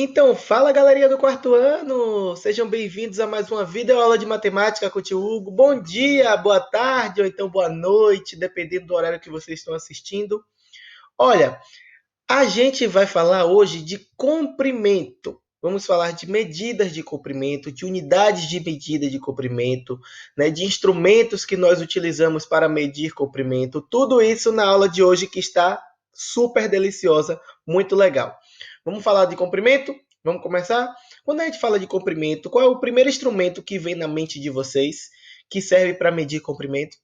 Então, fala galerinha do quarto ano! Sejam bem-vindos a mais uma videoaula de matemática com o tio Hugo. Bom dia, boa tarde ou então boa noite, dependendo do horário que vocês estão assistindo. Olha, a gente vai falar hoje de comprimento. Vamos falar de medidas de comprimento, de unidades de medida de comprimento, né, de instrumentos que nós utilizamos para medir comprimento. Tudo isso na aula de hoje que está super deliciosa, muito legal. Vamos falar de comprimento? Vamos começar? Quando a gente fala de comprimento, qual é o primeiro instrumento que vem na mente de vocês que serve para medir comprimento?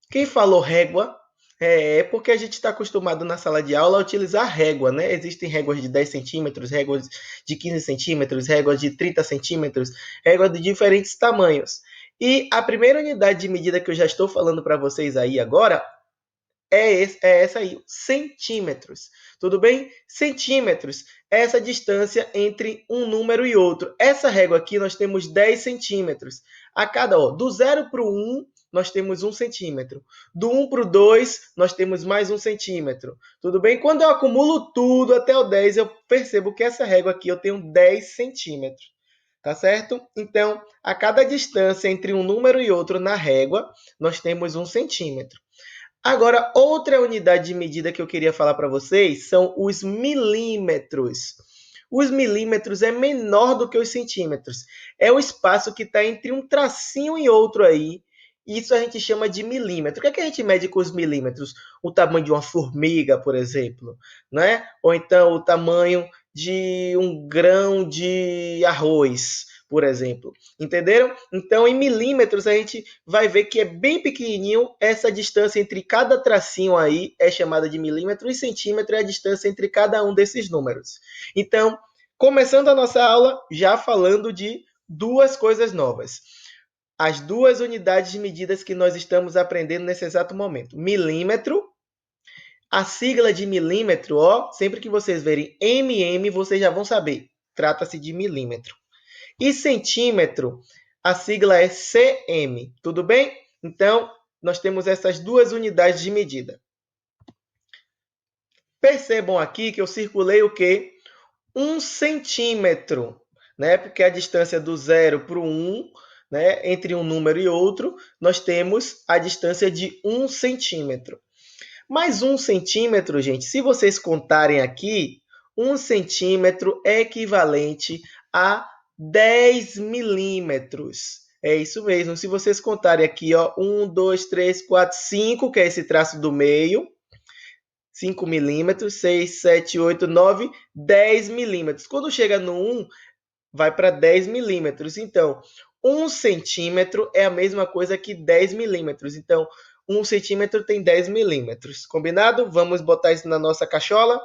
Quem falou régua? É porque a gente está acostumado na sala de aula a utilizar régua, né? Existem réguas de 10 centímetros, réguas de 15 centímetros, réguas de 30 centímetros, réguas de diferentes tamanhos. E a primeira unidade de medida que eu já estou falando para vocês aí agora é essa aí, centímetros. Tudo bem? Centímetros é essa distância entre um número e outro. Essa régua aqui nós temos 10 centímetros. A cada, do 0 para o 1, nós temos 1 centímetro. Do 1 para o 2, nós temos mais 1 centímetro. Tudo bem? Quando eu acumulo tudo até o 10, eu percebo que essa régua aqui eu tenho 10 centímetros. Tá certo? Então, a cada distância entre um número e outro na régua, nós temos 1 centímetro. Agora, outra unidade de medida que eu queria falar para vocês são os milímetros. Os milímetros é menor do que os centímetros. É o espaço que está entre um tracinho e outro aí. Isso a gente chama de milímetro. O que é que a gente mede com os milímetros? O tamanho de uma formiga, por exemplo, né? Ou então o tamanho de um grão de arroz, por exemplo. Entenderam? Então, em milímetros, a gente vai ver que é bem pequenininho. Essa distância entre cada tracinho aí é chamada de milímetro e centímetro é a distância entre cada um desses números. Então, começando a nossa aula, já falando de duas coisas novas. As duas unidades de medidas que nós estamos aprendendo nesse exato momento. Milímetro, a sigla de milímetro, ó, sempre que vocês verem mm, vocês já vão saber. Trata-se de milímetro. E centímetro, a sigla é cm, tudo bem? Então, nós temos essas duas unidades de medida. Percebam aqui que eu circulei o quê? 1 centímetro, né? Porque a distância do 0 para o 1, né? Entre um número e outro, nós temos a distância de 1 centímetro. Mas 1 centímetro, gente, se vocês contarem aqui, 1 centímetro é equivalente a 10 milímetros. É isso mesmo. Se vocês contarem aqui, ó, 1, 2, 3, 4, 5, que é esse traço do meio, 5 milímetros, 6, 7, 8, 9, 10 milímetros. Quando chega no 1, vai para 10 milímetros. Então, 1 centímetro é a mesma coisa que 10 milímetros. Então, 1 centímetro tem 10 milímetros. Combinado? Vamos botar isso na nossa cachola?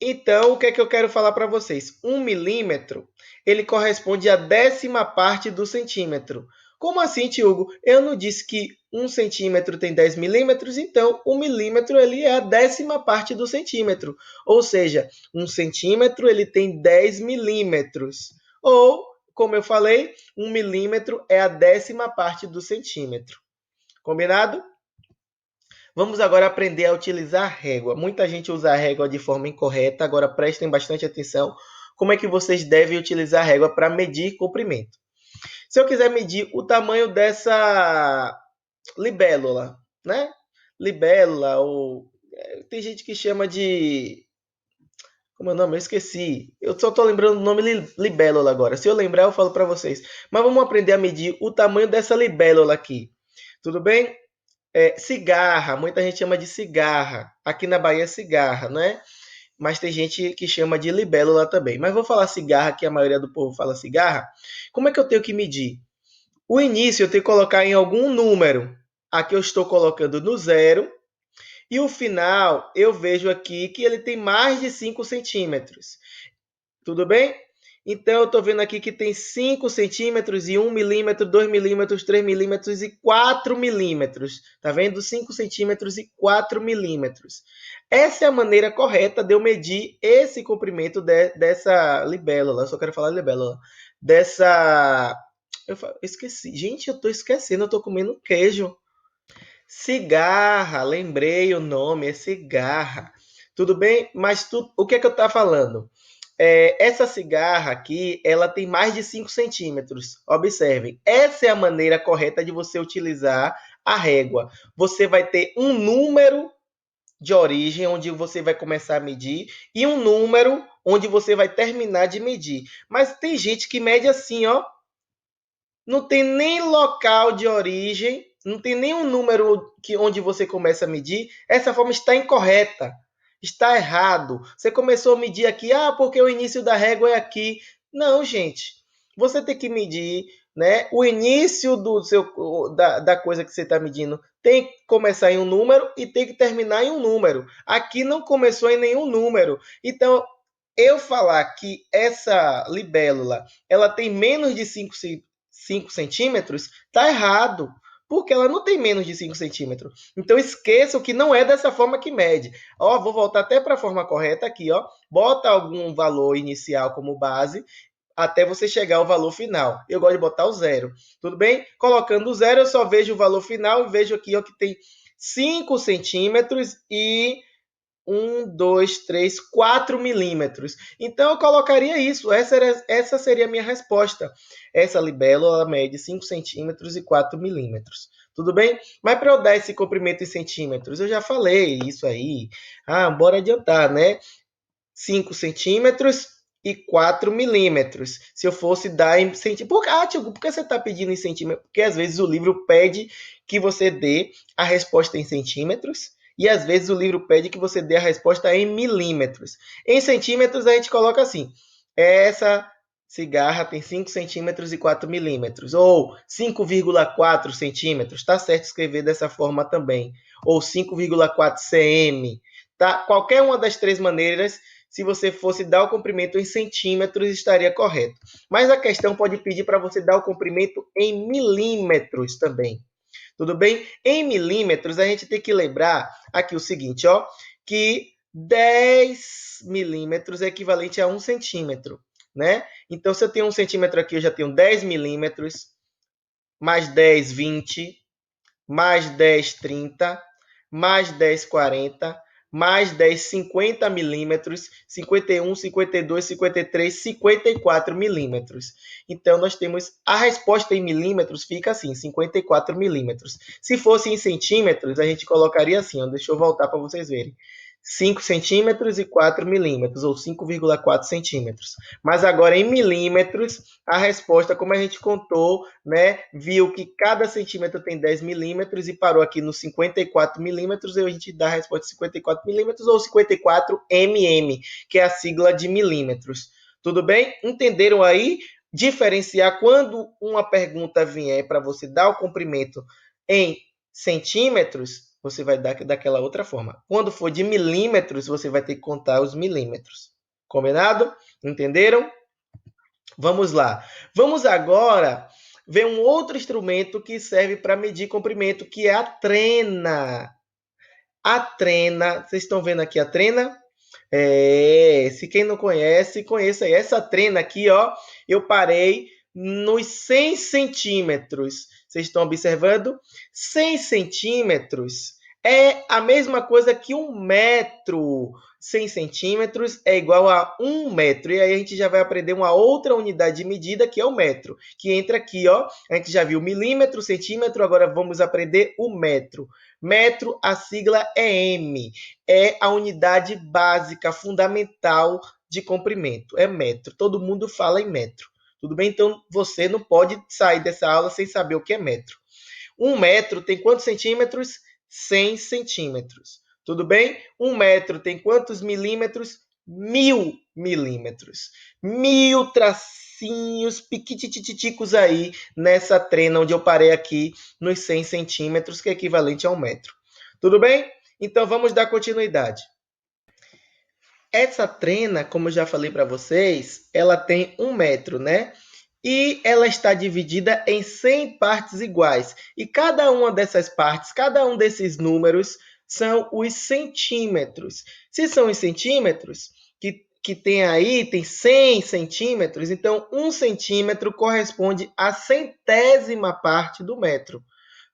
Então, o que é que eu quero falar para vocês? 1 milímetro, ele corresponde à 10ª parte do centímetro. Como assim, tio Hugo? Eu não disse que 1 centímetro tem 10 milímetros, então 1 milímetro ele é a 10ª parte do centímetro. Ou seja, 1 centímetro ele tem 10 milímetros. Ou, como eu falei, 1 milímetro é a 10ª parte do centímetro. Combinado? Vamos agora aprender a utilizar a régua. Muita gente usa a régua de forma incorreta, agora prestem bastante atenção como é que vocês devem utilizar a régua para medir comprimento. Se eu quiser medir o tamanho dessa libélula, né? Libélula, ou tem gente que chama de... Como é o nome? Eu esqueci. Eu só estou lembrando o nome libélula agora. Se eu lembrar, eu falo para vocês. Mas vamos aprender a medir o tamanho dessa libélula aqui. Tudo bem? Cigarra, muita gente chama de cigarra. Aqui na Bahia é cigarra, não é? Mas tem gente que chama de libélula também. Mas vou falar cigarra, que a maioria do povo fala cigarra. Como é que eu tenho que medir? O início eu tenho que colocar em algum número. Aqui eu estou colocando no 0. E o final eu vejo aqui que ele tem mais de 5 centímetros. Tudo bem? Então, eu estou vendo aqui que tem 5 centímetros e 1 milímetro, 2 milímetros, 3 milímetros e 4 milímetros. Está vendo? 5 centímetros e 4 milímetros. Essa é a maneira correta de eu medir esse comprimento dessa libélula. Eu só quero falar libélula. Dessa... Eu esqueci. Gente, eu estou esquecendo. Eu estou comendo queijo. Cigarra. Lembrei o nome. É cigarra. Tudo bem? Mas o que é que eu estou falando? Essa cigarra aqui, ela tem mais de 5 centímetros. Observem, essa é a maneira correta de você utilizar a régua. Você vai ter um número de origem, onde você vai começar a medir, e um número onde você vai terminar de medir. Mas tem gente que mede assim, ó. Não tem nem local de origem, não tem nenhum número onde você começa a medir. Essa forma está incorreta, está errado. Você começou a medir aqui, porque o início da régua é aqui. Não, gente. Você tem que medir, né? O início da coisa que você está medindo tem que começar em um número e tem que terminar em um número. Aqui não começou em nenhum número. Então, eu falar que essa libélula ela tem menos de 5 centímetros, tá errado, porque ela não tem menos de 5 centímetros. Então esqueçam que não é dessa forma que mede. Ó, vou voltar até para a forma correta aqui, ó. Bota algum valor inicial como base até você chegar ao valor final. Eu gosto de botar o zero. Tudo bem? Colocando o zero, eu só vejo o valor final e vejo aqui ó, que tem 5 centímetros e 4 milímetros. Então, eu colocaria isso. Essa seria a minha resposta. Essa libélula mede 5 centímetros e 4 milímetros. Tudo bem? Mas para eu dar esse comprimento em centímetros, eu já falei isso aí. Bora adiantar, né? 5 centímetros e 4 milímetros. Se eu fosse dar em centímetros. Tiago, por que você está pedindo em centímetros? Porque às vezes o livro pede que você dê a resposta em centímetros. E às vezes o livro pede que você dê a resposta em milímetros. Em centímetros a gente coloca assim. Essa cigarra tem 5 centímetros e 4 milímetros. Ou 5,4 centímetros. Está certo escrever dessa forma também. Ou 5,4 cm. Tá? Qualquer uma das três maneiras, se você fosse dar o comprimento em centímetros, estaria correto. Mas a questão pode pedir para você dar o comprimento em milímetros também. Tudo bem? Em milímetros, a gente tem que lembrar aqui o seguinte, ó, que 10 milímetros é equivalente a 1 centímetro, né? Então, se eu tenho 1 centímetro aqui, eu já tenho 10 milímetros, mais 10, 20, mais 10, 30, mais 10, 40, mais 10, 50 milímetros, 51, 52, 53, 54 milímetros. Então, nós temos a resposta em milímetros, fica assim, 54 milímetros. Se fosse em centímetros, a gente colocaria assim, ó, deixa eu voltar para vocês verem. 5 centímetros e 4 milímetros, ou 5,4 centímetros. Mas agora, em milímetros, a resposta, como a gente contou, né, viu que cada centímetro tem 10 milímetros e parou aqui nos 54 milímetros, e a gente dá a resposta de 54 milímetros ou 54 mm, que é a sigla de milímetros. Tudo bem? Entenderam aí? Diferenciar quando uma pergunta vier para você dar o comprimento em centímetros, você vai dar daquela outra forma. Quando for de milímetros, você vai ter que contar os milímetros. Combinado? Entenderam? Vamos lá. Vamos agora ver um outro instrumento que serve para medir comprimento, que é a trena. A trena, vocês estão vendo aqui a trena? Se quem não conhece, conheça aí. Essa trena aqui, ó, eu parei nos 100 centímetros. Vocês estão observando? 100 centímetros é a mesma coisa que 1 metro. 100 centímetros é igual a 1 metro. E aí a gente já vai aprender uma outra unidade de medida, que é o metro. Que entra aqui, ó. A gente já viu milímetro, centímetro, agora vamos aprender o metro. Metro, a sigla é M. É a unidade básica, fundamental de comprimento. É metro. Todo mundo fala em metro. Tudo bem? Então, você não pode sair dessa aula sem saber o que é metro. 1 metro tem quantos centímetros? 100 centímetros. Tudo bem? 1 metro tem quantos milímetros? 1000 milímetros. 1000 tracinhos piquititicos aí nessa trena onde eu parei aqui nos 100 centímetros, que é equivalente a 1 metro. Tudo bem? Então, vamos dar continuidade. Essa trena, como eu já falei para vocês, ela tem 1 metro, né? E ela está dividida em 100 partes iguais. E cada uma dessas partes, cada um desses números, são os centímetros. Se são os centímetros, que tem aí, tem 100 centímetros, então 1 centímetro corresponde à centésima parte do metro,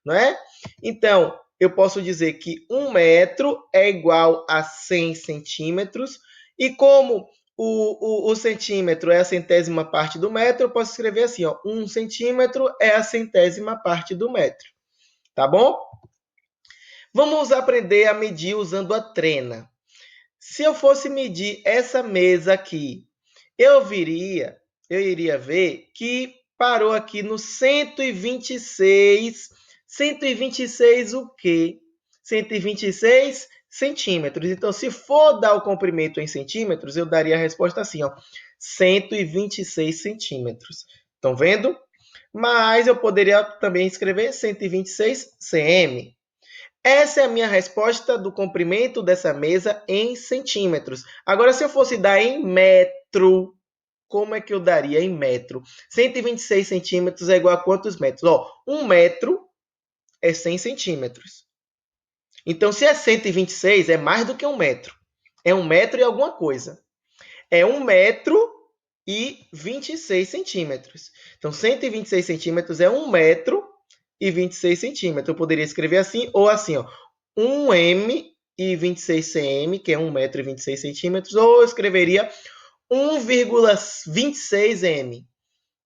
não é? Então, eu posso dizer que 1 metro é igual a 100 centímetros, e como o centímetro é a centésima parte do metro, eu posso escrever assim, ó, 1 centímetro é a centésima parte do metro, tá bom? Vamos aprender a medir usando a trena. Se eu fosse medir essa mesa aqui, eu iria ver que parou aqui no 126. 126 o quê? 126 centímetros. Então, se for dar o comprimento em centímetros, eu daria a resposta assim, ó, 126 centímetros. Estão vendo? Mas eu poderia também escrever 126 cm. Essa é a minha resposta do comprimento dessa mesa em centímetros. Agora, se eu fosse dar em metro, como é que eu daria em metro? 126 centímetros é igual a quantos metros? Ó, 1 metro é 100 centímetros. Então, se é 126, é mais do que 1 metro. É 1 metro e alguma coisa. É 1 metro e 26 centímetros. Então, 126 centímetros é 1 metro e 26 centímetros. Eu poderia escrever assim ou assim, ó. 1m e 26 cm, que é 1 metro e 26 centímetros, ou eu escreveria 1,26 m,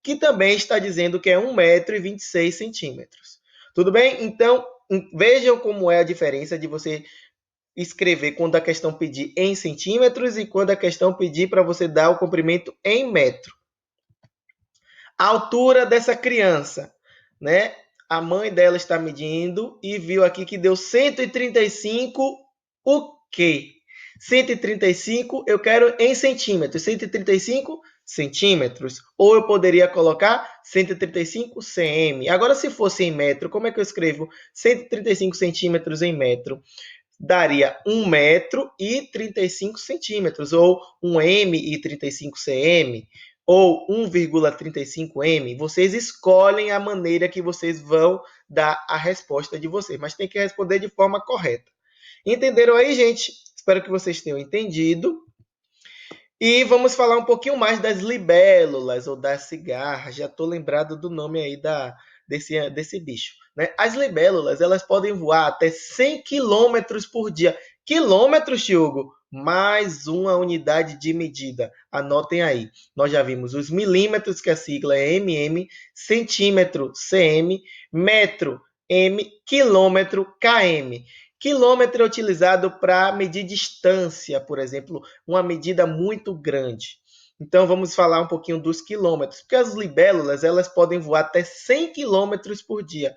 que também está dizendo que é 1 metro e 26 centímetros. Tudo bem? Então, vejam como é a diferença de você escrever quando a questão pedir em centímetros e quando a questão pedir para você dar o comprimento em metro. A altura dessa criança, né? A mãe dela está medindo e viu aqui que deu 135 o quê? 135 eu quero em centímetros. 135 centímetros. Ou eu poderia colocar 135 cm. Agora, se fosse em metro, como é que eu escrevo 135 centímetros em metro? Daria 1 metro e 35 centímetros, ou 1 m e 35 cm, ou 1,35 m. Vocês escolhem a maneira que vocês vão dar a resposta de vocês, mas tem que responder de forma correta. Entenderam aí, gente? Espero que vocês tenham entendido. E vamos falar um pouquinho mais das libélulas ou das cigarras. Já estou lembrado do nome aí desse bicho. Né? As libélulas, elas podem voar até 100 km por dia. Quilômetros, Tiago? Mais uma unidade de medida. Anotem aí. Nós já vimos os milímetros, que a sigla é mm, centímetro, cm, metro, m, quilômetro, km. Quilômetro é utilizado para medir distância, por exemplo, uma medida muito grande. Então, vamos falar um pouquinho dos quilômetros, porque as libélulas elas podem voar até 100 quilômetros por dia.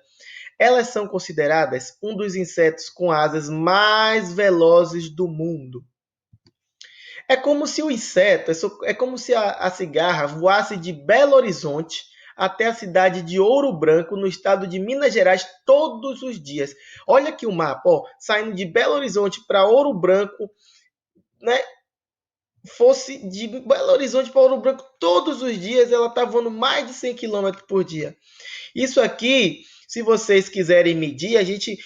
Elas são consideradas um dos insetos com asas mais velozes do mundo. É como se o inseto, é como se a cigarra voasse de Belo Horizonte até a cidade de Ouro Branco, no estado de Minas Gerais, todos os dias. Olha aqui o mapa, ó, saindo de Belo Horizonte para Ouro Branco, né? Fosse de Belo Horizonte para Ouro Branco todos os dias, ela está voando mais de 100 km por dia. Isso aqui, se vocês quiserem medir,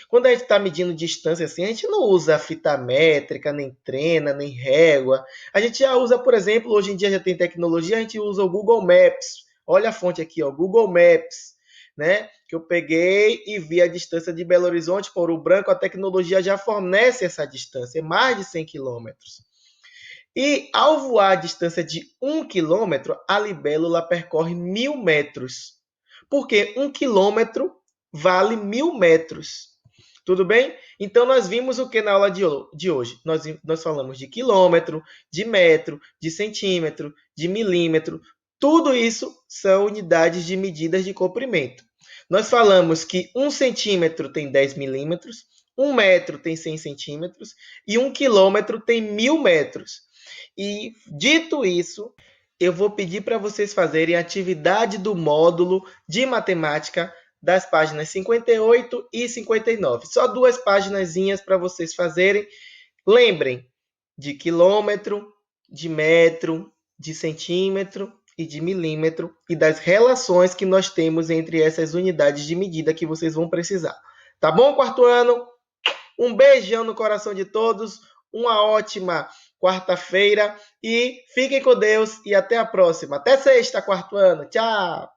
quando a gente está medindo distância assim, a gente não usa fita métrica, nem trena, nem régua. A gente já usa, por exemplo, hoje em dia já tem tecnologia, a gente usa o Google Maps. Olha a fonte aqui, ó, Google Maps, né? Que eu peguei e vi a distância de Belo Horizonte para Ouro Branco, a tecnologia já fornece essa distância, é mais de 100 quilômetros. E ao voar a distância de 1 quilômetro, a libélula percorre 1.000 metros. Porque 1 quilômetro vale 1.000 metros. Tudo bem? Então, nós vimos o que na aula de hoje? Nós falamos de quilômetro, de metro, de centímetro, de milímetro. Tudo isso são unidades de medidas de comprimento. Nós falamos que 1 centímetro tem 10 milímetros, 1 metro tem 100 centímetros e 1 quilômetro tem 1.000 metros. E, dito isso, eu vou pedir para vocês fazerem a atividade do módulo de matemática das páginas 58 e 59. Só 2 paginazinhas para vocês fazerem. Lembrem de quilômetro, de metro, de centímetro e de milímetro e das relações que nós temos entre essas unidades de medida que vocês vão precisar. Tá bom, quarto ano? Um beijão no coração de todos. Uma ótima quarta-feira e fiquem com Deus e até a próxima. Até sexta, quarto ano. Tchau!